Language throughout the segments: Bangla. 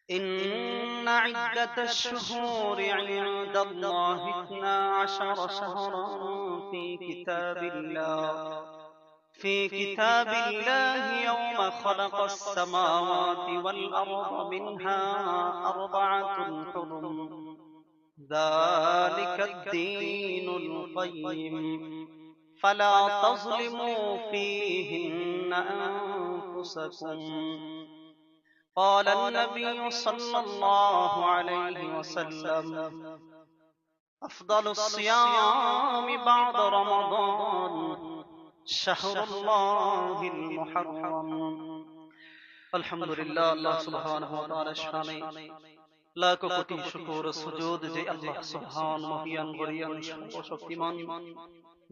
إن عدة الشهور عند الله 12 شهرا في كتاب الله يوم خلق السماوات والأرض منها أربعة حرم ذلك الدين القيم فلا تظلموا فيهن أنفسكم قال النبي صلى الله عليه وسلم أفضل الصيام بعد رمضان شهر الله المحرم الحمد لله الله سبحانه وتعالى শানে লাখ কোটি শুকর সুজুদ যে আল্লাহ সুবহান মহিয়ান গরিয়ান সর্বশক্তিমান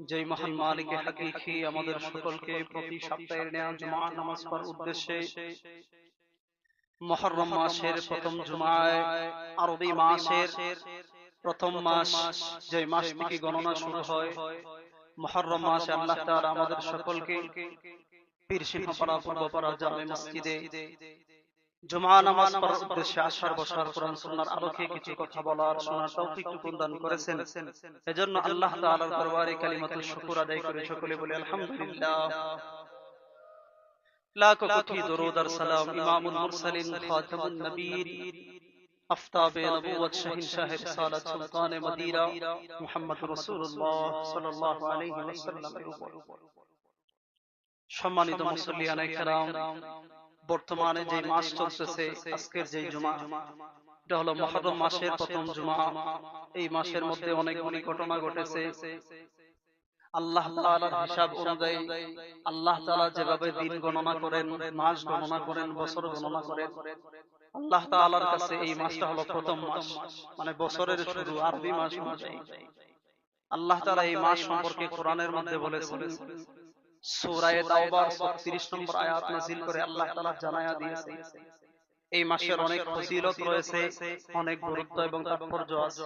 যে মহান মালিক হাকিকি আমাদের সকলকে প্রতি সপ্তাহের নেয়া জুমা নামাজ পড়ার উদ্দেশ্যে মুহররম মাসের প্রথম জুমায় আরবি মাসের প্রথম মাস যে মাস থেকে গণনা শুরু হয় মুহররম মাসে আল্লাহ তাআলা আমাদের সকলকে পীর সিংহপাড়া পূর্বপাড়া জামে মসজিদে জুমা নামাজ পড়ার উদ্দেশ্যে আসার বসার কোরআন সুন্নাহর আলোকে কিছু কথা বলার শোনার তৌফিক দান করেছেন। এজন্য আল্লাহ তাআলার দরবারে কালিমাতুল শুকর আদায় করে সকলে বলি আলহামদুলিল্লাহ। লাখ কোটি দরুদ আর সালাম ইমামুল মুরসালিন খাতামুন নবীর আফতাবে নবুয়ত শাহিনশাহ রিসালাত সুলতানে মদিনা মুহাম্মদুর রাসূলুল্লাহ সাল্লাল্লাহু আলাইহি ওয়াসাল্লামের উপর। সম্মানিত মুসল্লিয়ানে কেরাম, বর্তমানে যে মাস চলতেছে, আজকের যে জুমা, এটা হলো মুহররম মাসের প্রথম জুমা। এই মাসের মধ্যে অনেকগুলি ঘটনা ঘটেছে। আল্লাহ তাআলার হিসাব অনুযায়ী আল্লাহ তাআলা যেভাবে দিন গণনা করেন, মাস গণনা করেন, বছর গণনা করেন, আল্লাহ তাআলার কাছে এই মাসটা হলো প্রথম মাস, মানে বছরের শুরু আরবি মাস অনুযায়ী। আল্লাহ তাআলা এই মাস সম্পর্কে কোরআনের মধ্যে বলেছেন, সূরা তাওবার 36 নম্বর আয়াত নাযিল করে আল্লাহ তাআলা জানায়া দিয়েছেন এই মাসের অনেক ফজিলত রয়েছে, অনেক গুরুত্ব এবং তাৎপর্য আছে।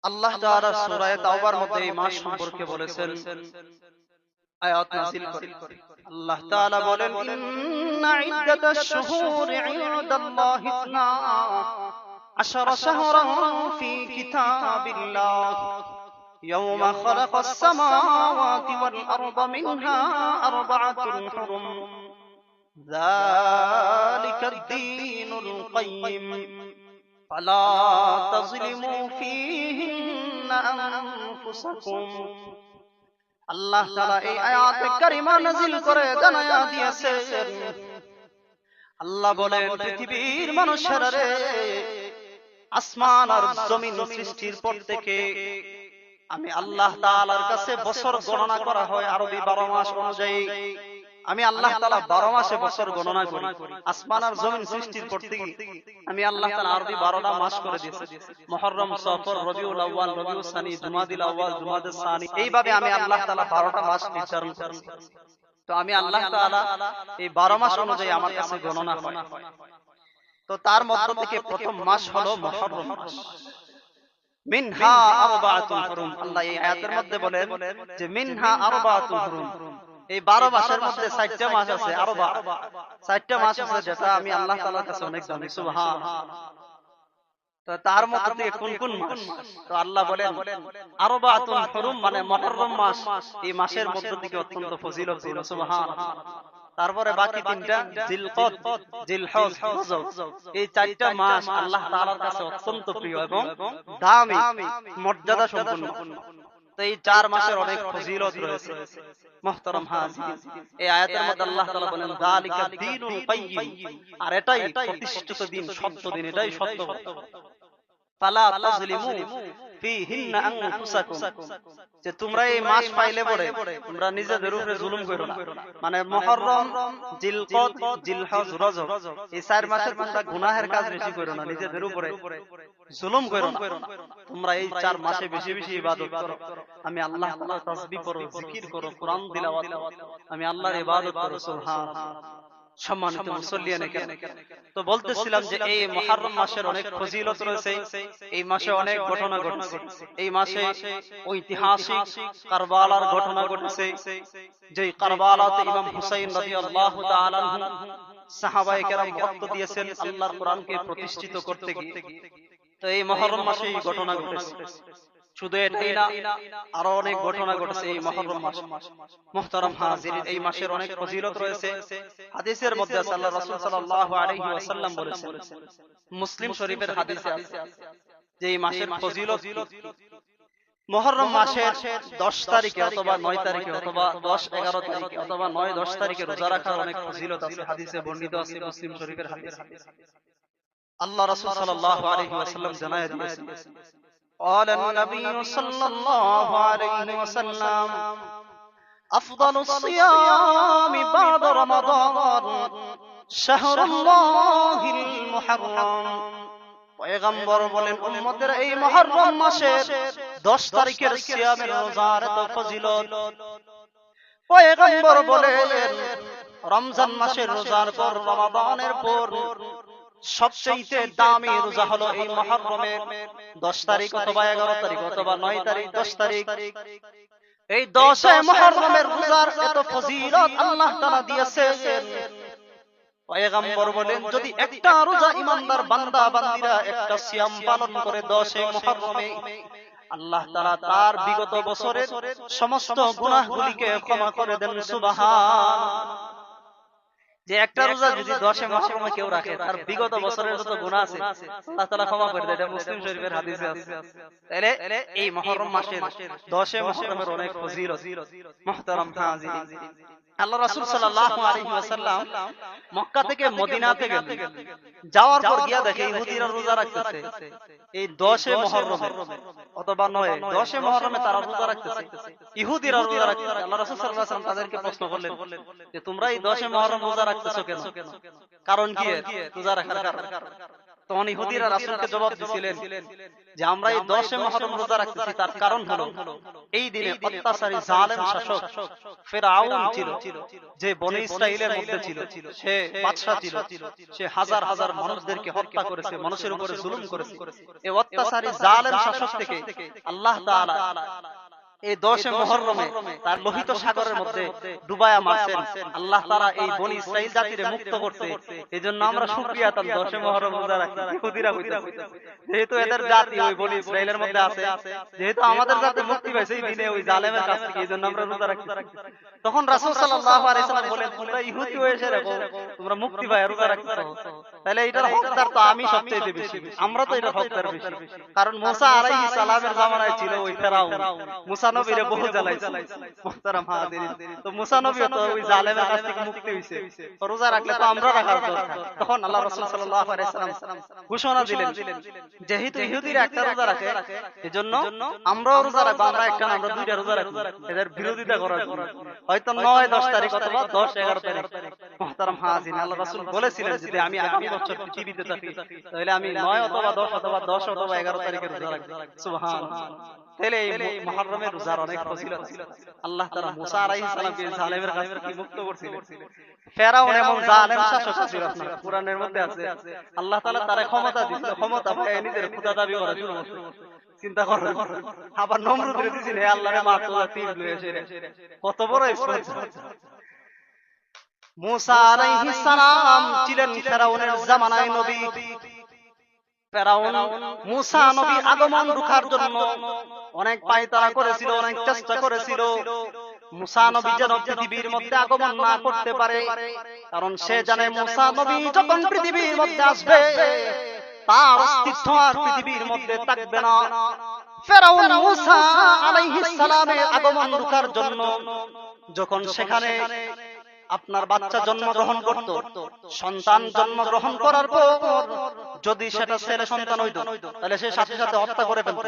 আল্লাহ তাআলা সূরা তাওবার মধ্যে এই মাস সম্পর্কে বলেছেন, আয়াত নাযিল করে আল্লাহ তাআলা বলেন, ইন্না ইদ্দাতাশ শুহুরি ইনদাল্লাহি 12 শাহরান ফি কিতাবিল্লাহ يوم خلق السماوات والأرض منها أربعة حرم ذلك الدين القيم فلا تظلموا فيهن أنفسكم আল্লাহ তাআলা এই আয়াত কারিমা নাযিল করে জানায়া দিয়েছেন, আল্লাহ বলেন, পৃথিবীর মানুষেরা রে, আসমান আর জমিন সৃষ্টির পর থেকে আমি আল্লাহ তাআলার কাছে বছর গণনা করা হয় আরবি 12 মাস অনুযায়ী। আমি আল্লাহ তাআলা 12 মাসে বছর গণনা করি। আসমান আর জমিন সৃষ্টির পর থেকে আমি আল্লাহ তাআলা আরবি 12টা মাস করে দিয়েছি। মুহররম, সফর, রবিউল আউয়াল, রবিউল সানি, জুমাদিল আউয়াল, জুমাদুস সানি, এইভাবে আমি আল্লাহ তাআলা 12টা মাস নির্ধারণ করেছি। তো আমি আল্লাহ তাআলা এই 12 মাস অনুযায়ী আমার কাছে গণনা হয়। তো তার মধ্য থেকে প্রথম মাস হলো মুহররম মাস। মিনহা আরবাতুন হুরুম, আল্লাহ এই আয়াতের মধ্যে বলেন যে মিনহা আরবাতুন হুরুম, এই 12 মাসের মধ্যে 4টা মাস আছে, 4টা মাস আছে, যেটা আমি আল্লাহ তাআলার কাছে অনেক দামি। সুবহানাল্লাহ। তো তার মধ্যে থেকে কোন কোন মাস? তো আল্লাহ বলেন আরবাতুন হুরুম মানে মুহররম মাস, এই মাসের মধ্য থেকে অত্যন্ত ফজিলতপূর্ণ। সুবহানাল্লাহ। তারপরে বাকি তিনটা জিলকদ, জিলহজ, রজব, এই 4টা মাস আল্লাহ তাআলার কাছে অত্যন্ত প্রিয় এবং দামি, মর্যাদা সম্পন্ন। তো এই 4 মাসের অনেক ফজিলত রয়েছে। মুহতারাম হাজির, এই আয়াতের মধ্যে আল্লাহ তাআলা বলেন যালিকা দীনুল কাইয়্যিম, আর এটাই প্রতিষ্ঠিত দিন, সত্য দিন, এটাই সত্য। ফালা তাজলিমু ফীহিন্না আনফুসাকুম, যে তোমরা এই মাস পাইলে পরে তোমরা নিজেদের উপরে জুলুম করো না। মানে মুহররম, জিলকদ, জিলহজ, রজব, এই 4 মাসের তোমরা গুনাহের কাজ বেশি করো না, নিজেদের উপরে জুলুম করো না। তোমরা এই 4 মাসে বেশি বেশি ইবাদত করো। আমি আল্লাহ তাআলার তাসবিহ করো, জিকির করো, কোরআন তিলাওয়াত করো, আমি আল্লাহর ইবাদত করো। সুবহানাল্লাহ। সম্মানিত মুসল্লিয়ানে কেরাম, তো বলতেছিলাম যে এই মুহররম মাসের অনেক ফজিলত রয়েছে, এই মাসে অনেক ঘটনা ঘটেছে। এই মাসে ঐতিহাসিক কারবালার ঘটনা ঘটেছে, যে কারবালাতে ইমাম হুসাইন রাদিয়াল্লাহু তাআলা আনহু সাহাবায়ে কেরাম রক্ত দিয়েছেন আল্লাহর কোরআনকে প্রতিষ্ঠিত করতে গিয়ে। তো এই মুহররম মাসে এই ঘটনা ঘটেছে। শুধু এটাই না, আরো অনেক ঘটনা ঘটেছে এই মুহররম মাসে। মুহতারাম হাজিরিন, এই মাসের অনেক ফজিলত রয়েছে। হাদিসের মধ্যে আছে, আল্লাহর রাসূল সাল্লাল্লাহু আলাইহি ওয়াসাল্লাম বলেছেন, মুসলিম শরীফের হাদিসে আছে যে এই মাসের ফজিলত মুহররম মাসের 10 তারিখে অথবা 9 তারিখে অথবা 10, 11 তারিখে অথবা 9, 10 তারিখে রোজা রাখার অনেক ফজিলত আছে। হাদিসে বর্ণিত আছে, মুসলিম শরীফের হাদিস। আল্লাহ রাসূল সাল্লাল্লাহু আলাইহি ওয়াসাল্লাম জানায় দিয়েছেন, قال النبي صلى الله عليه وسلم أفضل الصيام بعد رمضان شهر الله المحرم। পয়গম্বর বলেন, উম্মতের এই মুহররম মাসের 10 তারিখের সিয়ামের রোজার এত ফজিলত। পয়গম্বর বলেন, রমজান মাসের রোজার পর, রমাদানের পর সবচেয়ে দামি রোজা হলো এই মুহররমের 10 তারিখ অথবা 11 তারিখ অথবা 9 তারিখ, 10 তারিখ। এই 10 মুহররমের রোজার এত ফজিলত আল্লাহ তাআলা দিয়েছেন। পয়গম্বর বলেন, যদি একটা রোজা ইমানদার বান্দা বান্দীরা একটা সিয়াম পালন করে 10 মুহররমে, আল্লাহ তাআলা তার বিগত বছরের সমস্ত গুনাহগুলিকে ক্ষমা করে দেন। সুবহানাল্লাহ। যে একটা রোজা যদি 10 মুহররমে কেউ রাখে, তার বিগত বছরের যত গুনাহ আছে আল্লাহ তাআলা ক্ষমা করে দেয়। এটা মুসলিম শরীফের হাদিসে আছে। তাহলে এই মুহররম মাসের 10 মুহররমের অনেক ফজিলত। মুহতারাম হাজিরিন, আল্লাহ রাসূল সাল্লাল্লাহু আলাইহি ওয়াসাল্লাম মক্কা থেকে মদিনাতে গেলেন। যাওয়ার পর গিয়া দেখে ইহুদিরা রোজা রাখতেছে এই 10 মুহররমে অথবা 9, 10 মুহররমে তারা রোজা রাখতেছে, ইহুদিরা রোজা রাখতেছে। আল্লাহ রাসূল সাল্লাল্লাহু আলাইহি ওয়াসাল্লাম তাদেরকে প্রশ্ন করলেন যে তোমরা এই 10 মুহররম রোজা রাখতেছো কেন? কারণ কি রোজা রাখার কারণ? তখন ইহুদিরা রাসূলকে জবাব দিয়েছিলেন যে আমরা এই 10 মুহররম রোজা রাখতেছি, তার কারণ হলো এই দিনে অত্যাচারী জালেম শাসক ফিরআউন ছিল, যে বনি ইসরাইলের মধ্যে ছিল, সে বাদশা ছিল, সে হাজার হাজার মানুষদেরকে হত্যা করেছে, মানুষের উপরে জুলুম করেছে। এই অত্যাচারী জালেম শাসক থেকে আল্লাহ তাআলা এই 10 মুহররমে তার লোহিত সাগরের মধ্যে ডুবায়া মারছেন। আল্লাহ তাআলা এই বনি ইসরাইল জাতিকে মুক্ত করতে, এজন্য আমরা শুকরিয়া তার 10 মুহররম রোজা রাখি। ইহুদিরা কইতাছে যেহেতু এদের জাতি ওই বনি ইসরাইলের মধ্যে আছে, যেহেতু আমাদের জাতি মুক্তি পাইছে এই দিনে ওই জালেমের কাছ থেকে, এজন্য আমরা রোজা রাখি। তখন রাসূল সাল্লাল্লাহু আলাইহি ওয়াসাল্লাম বলেন, তোমরা ইহুদি হয়েছে রাখো, তোমরা মুক্তি পায় রোজা রাখছো, তাহলে এটার হকদার তো আমি সবচেয়ে বেশি, আমরা তো এটা হকদার বেশি। কারণ মুসা আলাইহিস সালামের জামানায় ছিল ওই ফেরাউন, মুসা নবীরে বহু জ্বালাইছে। মুহতারাম হাজিরিন, তো মুসা নবী তো ওই জালেমের কাছ থেকে মুক্তি হইছে, রোজা রাখলে তো আমরা রাখার দরকার। তখন আল্লাহ রাসূল সাল্লাল্লাহু আলাইহি ওয়াসাল্লাম ঘোষণা দিলেন, যেহেতু ইহুদিরা একটা রোজা রাখে, এজন্য আমরাও রোজা রাখবো। আমরা একটা না, আমরা দুইটা রোজা রাখবো, এদের বিরোধিতা করার জন্য। হয়তো 9, 10 তারিখ অথবা 10, 11 তারিখ। মুহতারাম হাজিরিন, আল্লাহ রাসূল বলেছিলেন যদি আমি আগামী বছর পৃথিবীতে থাকি, তাহলে আমি 9 অথবা 10 অথবা 10 অথবা 11 তারিখে রোজা রাখবো। সুবহানাল্লাহ। তাহলে এই মুহররমের রোজার অনেক ফজিলত। আল্লাহ তাআলা মুসা আলাইহিস সালামকে জালেমের কাছ থেকে মুক্ত করেছিলেন। ফেরাউন এমন জালেম শাসক ছিল, আপনার কোরআনের মধ্যে আছে, আল্লাহ তাআলা তারে ক্ষমতা দিয়েছিল, ক্ষমতা পায় নিজের খোদা দাবি করার জন্য। চিন্তা করেন, আবার নমরুদরে দিয়েছিল হে আল্লাহরে মার তোরা তীর লয়ে এসে, কত বড় ইসলাম। মুসা আলাইহিস সালাম ছিলেন ফেরাউনের জামানায় নবী। ফেরাউন মুসা নবীর আগমন রোখার জন্য অনেক পায়তারা করেছিল, অনেক চেষ্টা করেছিল। মুসা নবী যেন পৃথিবীর মধ্যে আগমন না করতে পারে, কারণ সে জানে মুসা নবী যখন পৃথিবীর মধ্যে আসবে তার অস্তিত্ব আর পৃথিবীর মধ্যে থাকবে না। ফেরাউন মুসা আলাইহিস সালামের আগমন রোখার জন্য যখন সেখানে আপনার বাচ্চা জন্মগ্রহণ করত, সন্তান জন্মগ্রহণ করার পর যদি সেটা ছেলে সন্তান হইতো, তাহলে সে সাথে সাথে হত্যা করে ফেলত।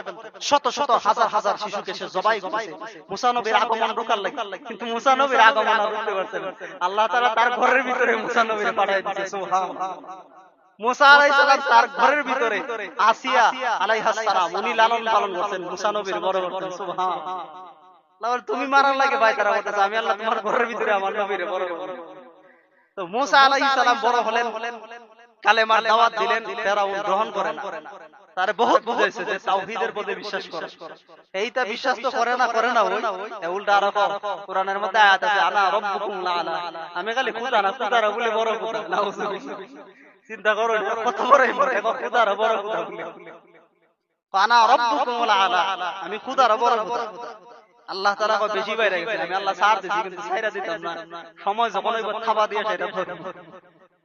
শত শত হাজার হাজার শিশুকে সে জবাই করেছে মুসা নবীর আগমন রোকার লাগে। কিন্তু মুসা নবীর আগমন রুখতে পারছেন আল্লাহ তাআলা তার ঘরের ভিতরে মুসা নবীরে পাঠিয়ে দিয়েছে। সুবহানাল্লাহ। মুসা আলাইহিস সালাম তার ঘরের ভিতরে আসিয়া আলাইহাস সালাম উনি লালন পালন করতেন মুসা নবীর বড় করতেন। সুবহানাল্লাহ। তুমি মারার লাগে ভাই তারা বলতেছে আমি আল্লাহ তোমার ঘরের ভিতরে আমার নবীরে বড় করব। তো মুসা আলাইহিস সালাম বড় হলেন, কালেমার দাওয়াত দিলেন, ফেরাউন গ্রহণ করে না। তারে বহুত বুঝাইছে যে তাওহীদের প্রতি বিশ্বাস করো, এইটা বিশ্বাস তো করে না ওই উল্টা আরো কোরআনের মধ্যে আয়াত আছে আনা রাব্বুকুমুল আলা, আমি খালি খোদা না খোদারা বলে বড় খোদা, নাউজুবিল্লাহ। চিন্তা করো কত বড় ইমান, খোদারা বড় খোদা বলে, আনা রাব্বুকুমুল আলা, আমি খোদারা বড় খোদা। আল্লাহ তাআলা কো বেশি বাইরে গেছে, আমি আল্লাহ ছাড় দিছি কিন্তু ছাইরা দিতাম না, সময় যখন হইব খাবার দিয়ে সেটা ধরে।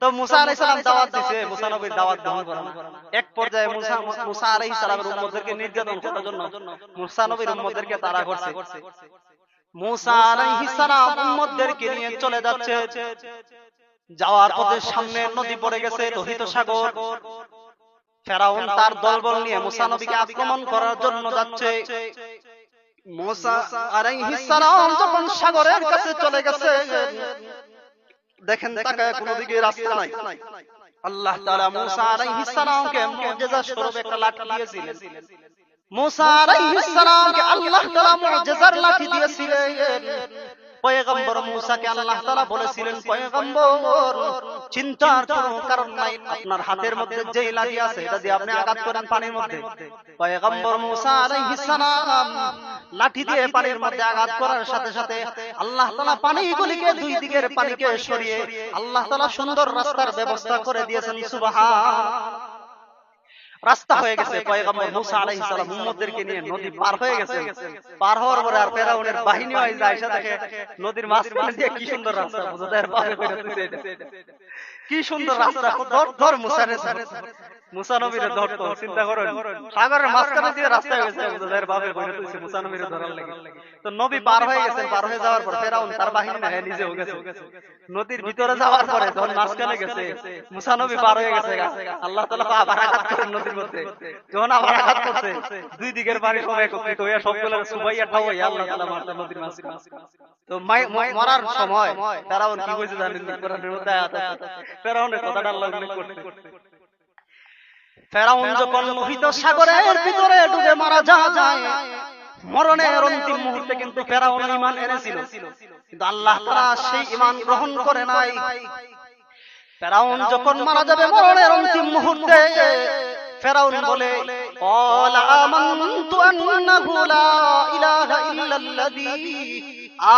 তো মুসা আলাইহিস সালাম দাওয়াত দিয়েছে, মুসা নবীর দাওয়াত গ্রহণ করে না। এক পর্যায়ে মুসা আলাইহিস সালামের উম্মতদেরকে নির্যাতন করার জন্য মুসা নবীর উম্মতদেরকে তাড়া করছে। মুসা আলাইহিস সালাম উম্মতদেরকে নিয়ে চলে যাচ্ছে, যাওয়ার পথে সামনে নদী পড়ে গেছে, লোহিত সাগর। ফেরাউন তার দলবল নিয়ে মুসা নবীকে আক্রমণ করার জন্য যাচ্ছে। মুসা আলাইহিস সালাম যখন সাগরের কাছে চলে গেছে, দেখেন তাকায় কোন দিকে রাস্তা নাই। আল্লাহ তাআলা মুসা আলাইহিস সালামকে মুজিজা স্বরূপ একটা লাঠি দিয়েছিলেন। মুসা আলাইহিস সালামকে আল্লাহ তাআলা মুজিজার লাঠি দিয়েছিলেন। পয়গম্বর মুসাকে আল্লাহ তাআলা বলেছিলেন, পয়গম্বর চিন্তার কোনো কারণ নাই, আপনার হাতের মধ্যে যেই লাঠি আছে এটা দিয়ে আপনি আঘাত করেন পানির মধ্যে। পয়গম্বর মুসা আলাইহিস সালাম লাঠি দিয়ে পানির মধ্যে আঘাত করার সাথে সাথে আল্লাহ তাআলা পানিগুলিকে দুই দিকের পানিকে সরিয়ে আল্লাহ তাআলা সুন্দর রাস্তার ব্যবস্থা করে দিয়েছেন। সুবহান, রাস্তা হয়ে গেছে। পয়গম্বর মুসা আলাইহিস সালাম উম্মতদেরকে নিয়ে নদী পার হয়ে গেছে। পার হওয়ার পরে আর ফেরাউনের বাহিনী আইসা আইসা দেখে নদীর মাঝখানে দিয়ে কি সুন্দর রাস্তা, বুঝাদের পারে করে দিয়েছে। এটা কি সুন্দর রাস্তা, ধর মুসা নবীর ধরতো। চিন্তা করেন সাগরের মাঝখানে দিয়ে রাস্তা হয়ে গেছে, বুঝাদের বাপে করে দিয়েছে মুসা নবীর ধরার লাগি। তো নবী পার হয়ে গেছে, পার হয়ে যাওয়ার পর ফেরাউন তার বাহিনী না নিজেও গেছে। নদীর ভিতরে যাওয়ার পরে যখন মাঝখানে গেছে মুসা নবী পার হয়ে গেছে, আল্লাহ তাআলা আবার আঘাত করেন নদীর মধ্যে। যখন আবার আঘাত করছে দুই দিকের পানি সব একত্রিত হয়ে সবগুলো সুবাইয়া ঠাওয়াইয়া আল্লাহ তাআলা মারতেন নদীর মাঝখানে। তো মরার সময় ফেরাউন কি কইছে জানেন? কোরআনের মধ্যে আয়াত আছে, ফেরাউনের কথাটা আল্লাহ উল্লেখ করতে। ফেরাউন যখন লোহিত সাগরের ভিতরে ডুবে মারা যায়, মরণের অন্তিম মুহূর্তে কিন্তু ফেরাউন ঈমান এনেছিল, কিন্তু আল্লাহ তাআলা সেই ঈমান গ্রহণ করে নাই। ফেরাউন যখন মারা যাবে মরণের অন্তিম মুহূর্তে, ফেরাউন বলে ক্বালা আমানতু আন্নাহু লা ইলাহা ইল্লাল্লাযী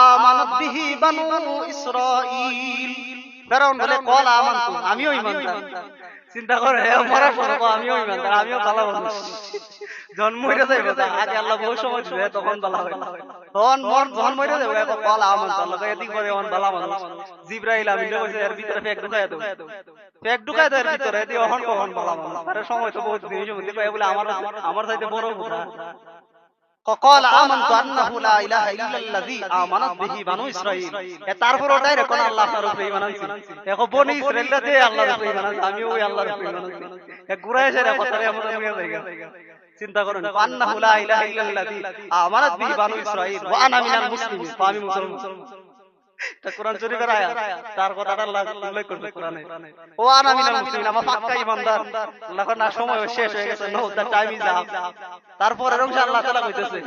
আমানাত বিহি বানু ইসরাঈল। ফেরাউন বলে ক্বালা আমানতু, আমিও ঈমানদার। চিন্তা করে মরার পর আমিও ঈমানদার, আমিও ভালো মানুষ। জন্ম হইতে যাইবে আগে আল্লাহ বহু সময় দিবে, তখন ভালো হবে। তখন যখন মরে যাবে ক্বালা আমানতু, আল্লাহ এদিক করে অন ভালো মানুষ। জিবরাইল আমিন কইছে এর ভিতরে ফেক ঢুকায় দাও, ফেক ঢুকায় দাও এর ভিতরে, এদি অহন কখন ভালো মানুষ। তার সময় তো বহুত দিন হইছে কই বলে আমার চাইতে বড় কথা। ক্বালা আমানতু আন্নাহু লা ইলাহা ইল্লাল্লাযী আমানাত বিহি বানু ইসরাঈল। তারপর ডাইরেক্ট কোন আল্লাহ তার উপরে ঈমান আনছে। দেখো বনি ইসরাঈলরা যে আল্লাহর উপরে ঈমান আনছে, আমিও ওই আল্লাহর উপরে ঈমান আনছি। এক ঘুরায় এসে কথাটা আমাদের নিয়ে জায়গা। চিন্তা করেন আন্নাহু লা ইলাহা ইল্লাল্লাযী আমানাত বিহি বানু ইসরাঈল ওয়া আনা মিনাল মুসলিমিন, আমি মুসলমান। এটা কোরআন শরীফের আয়াত, তার কথাটা আল্লাহ উল্লেখ করছে কোরআনে, ও আনা মিনাল মুসলিমিন, আমরা পাক্কা ঈমানদার। আল্লাহ না সময় শেষ হয়ে গেছে, know the time is up. তারপর এরকম আল্লাহ তাআলা কইতেছে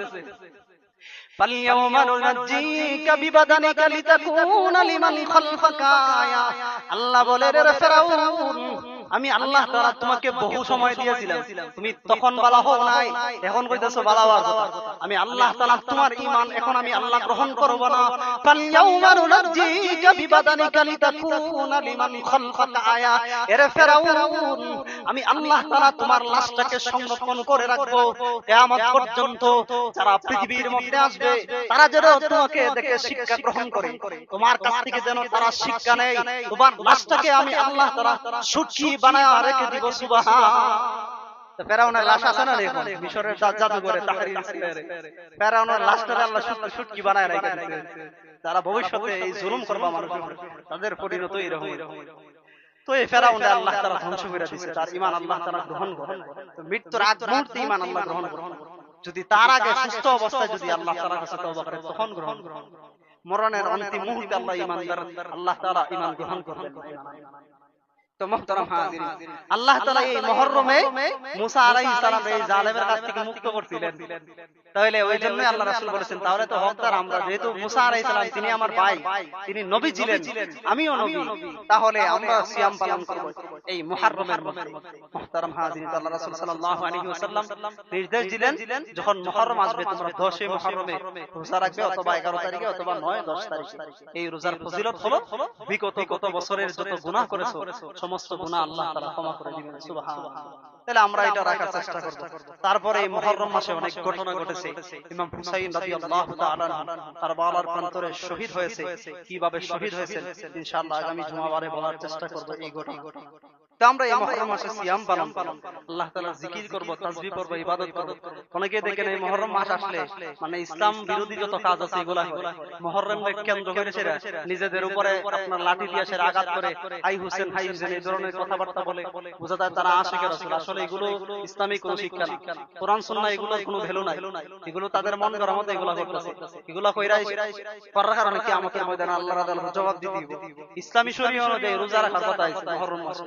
ফালইয়াউমা নুনাজ্জিকা বিবাদানিকা লিতাকুনা লিমান খালফাকা আয়া। আল্লাহ বলে রে ফেরাউন, আমি আল্লাহ তাআলা তোমাকে বহু সময় দিয়েছিলাম, তুমি তখন বলা হও নাই, এখন কইতেছো বলা হওয়ার কথা। আমি আল্লাহ তাআলা তোমার ঈমান এখন আমি আল্লাহ গ্রহণ করব না। ফালইয়াউমা নুনাজ্জিকা বিবাদানিকা লিতাকুনা লিমান খালফাকা আয়া। এরে ফেরাউন, আমি আল্লাহ তাআলা তোমার লাশটাকে সংরক্ষণ করে রাখবো কিয়ামত পর্যন্ত। যারা পৃথিবীর মধ্যে আসবে তারা যেন তোমাকে দেখে শিক্ষা গ্রহণ করে, তোমার কাছ থেকে যেন তারা শিক্ষা নেয়। তোমার লাশটাকে আমি আল্লাহ তাআলা সুটকি বানায় রেখে দিব। সুবহান। তো ফেরাউনের লাশ আছে না দেখুন মিশরের জাদুঘরে তাহরির স্কয়ারে, ফেরাউনের লাশটাকে আল্লাহ সুটকি বানায় রেখে দিয়েছে। যারা ভবিষ্যতে এই জুলুম করবে মানুষের উপর, তাদের পরিণতি এরকম। তো এই ফেরাউন আল্লাহ তাআলা ধ্বংস করে দিয়েছে, তার ঈমান আল্লাহ তাআলা গ্রহণ করে। তো মৃত্যুর আগ মুহূর্তে ঈমান আল্লাহ গ্রহণ করে, যদি তার আগে সুস্থ অবস্থায় যদি আল্লাহ তাআলার কাছে তওবা করে তখন গ্রহণ করে। মরণের অন্তিম মুহূর্তে আল্লাহ ঈমানদার আল্লাহ তাআলা ঈমান গ্রহণ করবেন। তো মুহতারাম হাজিরিন, আল্লাহ তাআলা এই মুহররমে মুসা আলাইহিস সালাম এই জালেমের কাছ থেকে মুক্ত করছিলেন। তাহলে ওই জন্যই আল্লাহ রাসূল বলেছেন তাহলে তো হকদার আমরা, যেহেতু মুসা আলাইহিস সালাম তিনি আমার ভাই, তিনি নবী ছিলেন, আমিও নবী, তাহলে আমরা সিয়াম পালন করব এই মুহররমের মধ্যে। মুহতারাম হাজিরিন, আল্লাহ রাসূল সাল্লাল্লাহু আলাইহি ওয়াসাল্লাম নির্দেশ দিলেন যখন মুহররম আসবে তোমরা 10 মুহররমে রোজা রাখবে, অথবা 11 তারিখে অথবা 9-10 তারিখে। এই রোজার ফজিলত হলো বিগত কত বছরের যত গুনাহ করেছো সমস্ত গুনাহ আল্লাহ তাআলা ক্ষমা করে দিবেন। সুবহানাল্লাহ। তাহলে আমরা এটা রাখার চেষ্টা করব। তারপরে এই মুহররম মাসে অনেক ঘটনা ঘটেছে। ইমাম হুসাইন রাদিয়াল্লাহু তাআলা কারবালার প্রান্তরে শহীদ হয়েছে। কিভাবে শহীদ হয়েছেন ইনশাআল্লাহ আগামী জুমাবারে বলার চেষ্টা করব এই ঘটনা। তো আমরা এই মুহররম মাসে সিয়াম পালন করব, আল্লাহ তাআলার জিকির করব, তাসবিহ করব, ইবাদত করব। অনেকে দেখেন এই মুহররম মাস আসলে মানে ইসলাম বিরোধী যত কাজ আছে এগুলা হয়। মুহররমকে কেন্দ্র করে সেরা নিজেদের উপরে আপনার লাঠি দিয়ে সেরা আঘাত করে হাই হোসেন হাই হোসেন এই ধরনের কথাবার্তা বলে, বোঝা যায় তারা আশিক রাসূল। আসলে এগুলো ইসলামিক কোনো শিক্ষা না, কোরআন সুন্নাহ এগুলোর কোনো ভ্যালু নাই। এগুলো তাদের মন গড়া মতো এগুলা করতেছে। এগুলা কইরাই করার কারণে কিয়ামতের ময়দানে আল্লাহ তাআলা জবাব দিতে হবে। ইসলামী শরীয়ত অনুযায়ী রোজা রাখার কথা আছে মুহররম মাসে।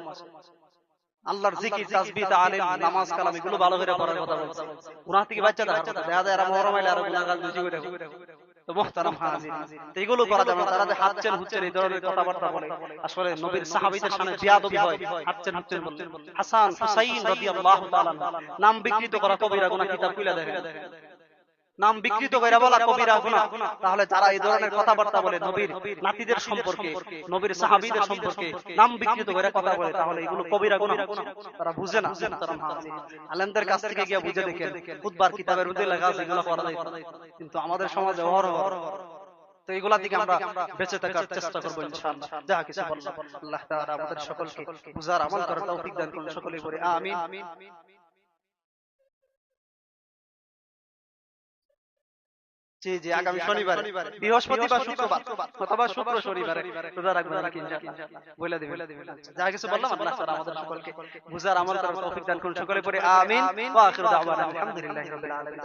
আল্লাহর জিকির, তাসবিহ, তালিম, নামাজ, কালাম এগুলো ভালো করে পড়ার কথা বলছে। গুনাহ থেকে বাঁচা দেখা যায় এরা মুহররম আইলে আর গুনাহগার বেশি করে। তো মুহতারাম হাজির, এগুলো করা যাবে না। তারা যে হাঁটছেন হুচ্ছেন এই ধরনের কথাবার্তা বলে, আসলে নবীর সাহাবীদের সামনে বেয়াদবি হয়। হাঁটছেন হুচ্ছেন বলছেন। হাসান হুসাইন রাদিয়াল্লাহু তাআলা নাম বিকৃত করা কবিরা গুনাহ, কিতাব খুলে দেখেন। নাম বিকৃত কইরা বলা কবিরা গুনাহ। তাহলে যারা এই ধরনের কথাবার্তা বলে নবীর নাতিদের সম্পর্কে, নবীর সাহাবীদের সম্পর্কে নাম বিকৃত কইরা কথা বলে, তাহলে এগুলো কবিরা গুনাহ। তারা বুঝে না। মুহতারাম হাজির, আলেমদের কাছ থেকে গিয়ে বুঝে দেখেন, খুতবার কিতাবের মধ্যে লেখা আছে এগুলো করা যায়। কিন্তু আমাদের সমাজে অহরহ। তো এগুলা থেকে আমরা বেঁচে থাকার চেষ্টা করব ইনশাআল্লাহ। যা কিছু বললাম আল্লাহ তাআলা আমাদের সকলকে বুঝার আমল করার তৌফিক দান করুন। সকলেই বলি আমিন। জি জি, আগামী শনিবার, বৃহস্পতি বা শুক্রবার অথবা শুক্র শনিবারে রোজা রাখবেন নাকি ইনশাআল্লাহ বলে দিবেন। যা কিছু বললাম আল্লাহ তাআলা আমাদের সকলকে বুঝার আমল করার তৌফিক দান করুন। সকলেই পড়ে আমিন। ওয়া আখিরু দাওয়ানা আলহামদুলিল্লাহি রাব্বিল আলামিন।